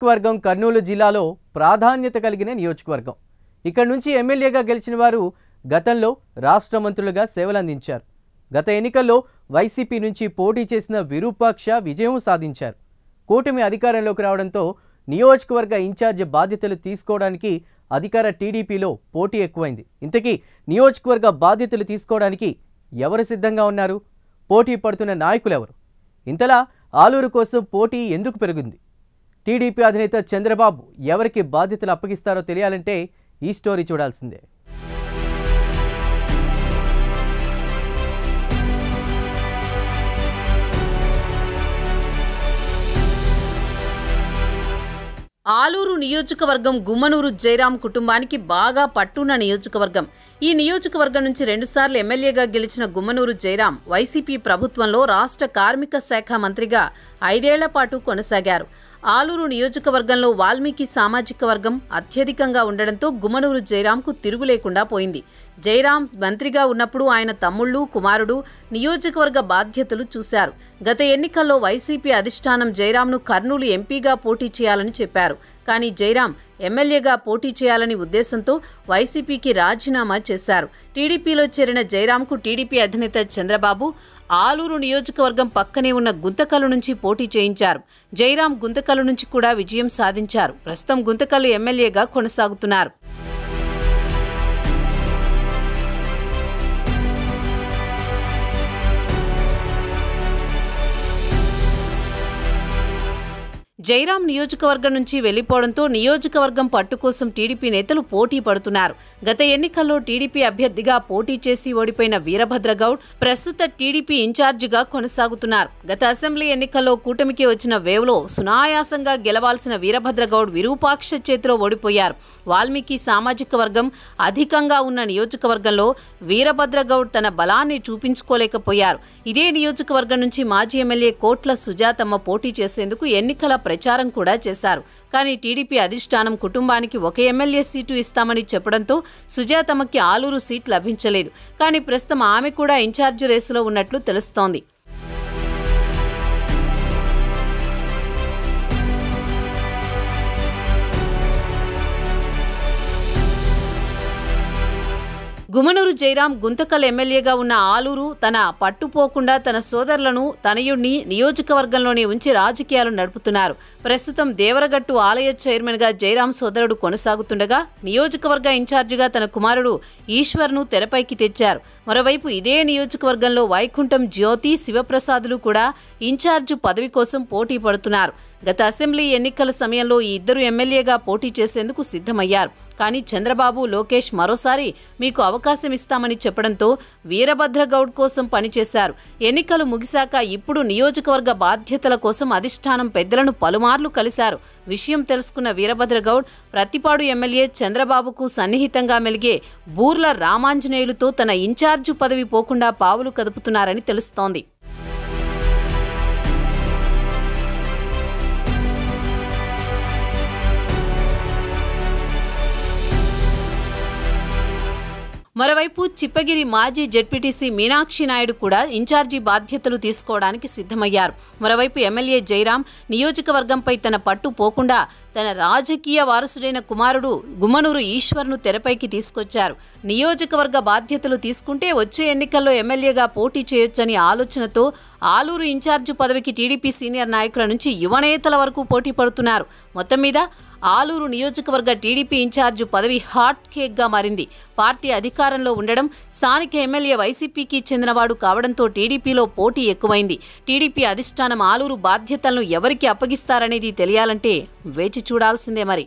వర్గం కర్నూలు జిల్లాలో ప్రాధాన్యత కలిగిన నియోజకవర్గం. ఇక్కడ నుంచి ఎమ్మెల్యేగా గెలిచిన వారు గతంలో రాష్ట్ర మంత్రులుగా సేవలందించారు. గత ఎన్నికల్లో వైసీపీ నుంచి పోటీ చేసిన విరూపాక్ష విజయం సాధించారు. కూటమి అధికారంలోకి రావడంతో నియోజకవర్గ ఇన్ఛార్జ్ బాధ్యతలు తీసుకోవడానికి అధికార టీడీపీలో పోటీ ఎక్కువైంది. ఇంతకీ నియోజకవర్గ బాధ్యతలు తీసుకోవడానికి ఎవరు సిద్ధంగా ఉన్నారు? పోటీ పడుతున్న నాయకులు ఎవరు? ఇంతలా ఆలూరు కోసం పోటీ ఎందుకు పెరిగింది? టీడీపీ అధినేత చంద్రబాబు ఎవరికి బాధ్యతలు అప్పగిస్తారో తెలియాలంటే ఈ స్టోరీ చూడాల్సిందే. ఆలూరు నియోజకవర్గం గుమ్మనూరు జయరాం కుటుంబానికి బాగా పట్టున్న నియోజకవర్గం. ఈ నియోజకవర్గం నుంచి 2 సార్లు ఎమ్మెల్యేగా గెలిచిన గుమ్మనూరు జయరాం వైసీపీ ప్రభుత్వంలో రాష్ట్ర కార్మిక శాఖ మంత్రిగా 5 ఏళ్ల పాటు కొనసాగారు. ఆలూరు నియోజకవర్గంలో వాల్మీకి సామాజిక వర్గం అత్యధికంగా ఉండడంతో గుమ్మనూరు జయరాంకు తిరుగు లేకుండా పోయింది. జయరాం మంత్రిగా ఉన్నప్పుడు ఆయన తమ్ముళ్ళు, కుమారుడు నియోజకవర్గ బాధ్యతలు చూశారు. గత ఎన్నికల్లో వైసీపీ అధిష్టానం జయరాంను కర్నూలు ఎంపీగా పోటీ చేయాలని చెప్పారు. కానీ జయరాం ఎమ్మెల్యేగా పోటీ చేయాలని ఉద్దేశంతో వైసీపీకి రాజీనామా చేశారు. టీడీపీలో చేరిన జయరాంకు టీడీపీ అధినేత చంద్రబాబు ఆలూరు నియోజకవర్గం పక్కనే ఉన్న గుంతకల్లు నుంచి పోటీ చేయించారు. జయరాం గుంతకల్లు నుంచి కూడా విజయం సాధించారు. ప్రస్తుతం గుంతకల్లు ఎమ్మెల్యేగా కొనసాగుతున్నారు. జయరాం నియోజకవర్గం నుంచి వెళ్లిపోవడంతో నియోజకవర్గం పట్టు కోసం టీడీపీ నేతలు పోటీ పడుతున్నారు. గత ఎన్నికల్లో టీడీపీ అభ్యర్థిగా పోటీ చేసి ఓడిపోయిన వీరభద్రగౌడ్ ప్రస్తుత టీడీపీ ఇన్ఛార్జిగా కొనసాగుతున్నారు. గత అసెంబ్లీ ఎన్నికల్లో కూటమికి వచ్చిన వేవ్లో సునాయాసంగా గెలవాల్సిన వీరభద్రగౌడ్ విరూపాక్ష చేతిలో ఓడిపోయారు. వాల్మీకి సామాజిక వర్గం అధికంగా ఉన్న నియోజకవర్గంలో వీరభద్రగౌడ్ తన బలాన్ని చూపించుకోలేకపోయారు. ఇదే నియోజకవర్గం నుంచి మాజీ ఎమ్మెల్యే కోట్ల సుజాతమ్మ పోటీ చేసేందుకు ఎన్నికల ప్రచారం కూడా చేశారు. కానీ టీడీపీ అధిష్టానం కుటుంబానికి ఒక ఎమ్మెల్యే సీటు ఇస్తామని చెప్పడంతో సుజాతమ్మకి ఆలూరు సీట్ లభించలేదు. కానీ ప్రస్తుతం ఆమె కూడా ఇన్ఛార్జ్ రేసులో ఉన్నట్లు తెలుస్తోంది. గుమ్మనూరు జయరాం గుంతకల్ ఎమ్మెల్యేగా ఉన్న ఆలూరు తన పట్టుపోకుండా తన సోదరులను తనయుడిని నియోజకవర్గంలోనే ఉంచి రాజకీయాలు నడుపుతున్నారు. ప్రస్తుతం దేవరగట్టు ఆలయ చైర్మన్గా జయరాం సోదరుడు కొనసాగుతుండగా నియోజకవర్గ ఇన్ఛార్జిగా తన కుమారుడు ఈశ్వర్ను తెరపైకి తెచ్చారు. మరోవైపు ఇదే నియోజకవర్గంలో వైకుంఠం జ్యోతి, శివప్రసాదులు కూడా ఇన్ఛార్జు పదవి కోసం పోటీ పడుతున్నారు. గత అసెంబ్లీ ఎన్నికల సమయంలో ఈ ఇద్దరు ఎమ్మెల్యేగా పోటీ చేసేందుకు సిద్ధమయ్యారు. కానీ చంద్రబాబు, లోకేష్ మరోసారి మీకు అవకాశం ఇస్తామని చెప్పడంతో వీరభద్రగౌడ్ కోసం పనిచేశారు. ఎన్నికలు ముగిశాక ఇప్పుడు నియోజకవర్గ బాధ్యతల కోసం అధిష్టానం పెద్దలను పలుమార్లు కలిశారు. విషయం తెలుసుకున్న వీరభద్రగౌడ్ ప్రతిపాడు ఎమ్మెల్యే చంద్రబాబుకు సన్నిహితంగా మెలిగే బూర్ల రామాంజనేయులతో తన ఇన్ఛార్జు పదవి పోకుండా పావులు కదుపుతున్నారని తెలుస్తోంది. మరోవైపు చిప్పగిరి మాజీ జెడ్పీటీసీ మీనాక్షి నాయుడు కూడా ఇన్ఛార్జి బాధ్యతలు తీసుకోవడానికి సిద్ధమయ్యారు. మరోవైపు ఎమ్మెల్యే జయరాం నియోజకవర్గంపై తన పట్టు పోకుండా తన రాజకీయ వారసుడైన కుమారుడు గుమ్మనూరు ఈశ్వర్ను తెరపైకి తీసుకొచ్చారు. నియోజకవర్గ బాధ్యతలు తీసుకుంటే వచ్చే ఎన్నికల్లో ఎమ్మెల్యేగా పోటీ చేయొచ్చని ఆలోచనతో ఆలూరు ఇన్ఛార్జి పదవికి టీడీపీ సీనియర్ నాయకుల నుంచి యువనేతల వరకు పోటీ పడుతున్నారు. మొత్తం మీద ఆలూరు నియోజకవర్గ టీడీపీ ఇన్ఛార్జి పదవి హాట్ కేక్గా మారింది. పార్టీ అధికారంలో ఉండడం, స్థానిక ఎమ్మెల్యే వైసీపీకి చెందినవాడు కావడంతో టీడీపీలో పోటీ ఎక్కువైంది. టీడీపీ అధిష్టానం ఆలూరు బాధ్యతలను ఎవరికి అప్పగిస్తారనేది తెలియాలంటే వేచి చూడాల్సిందే మరి.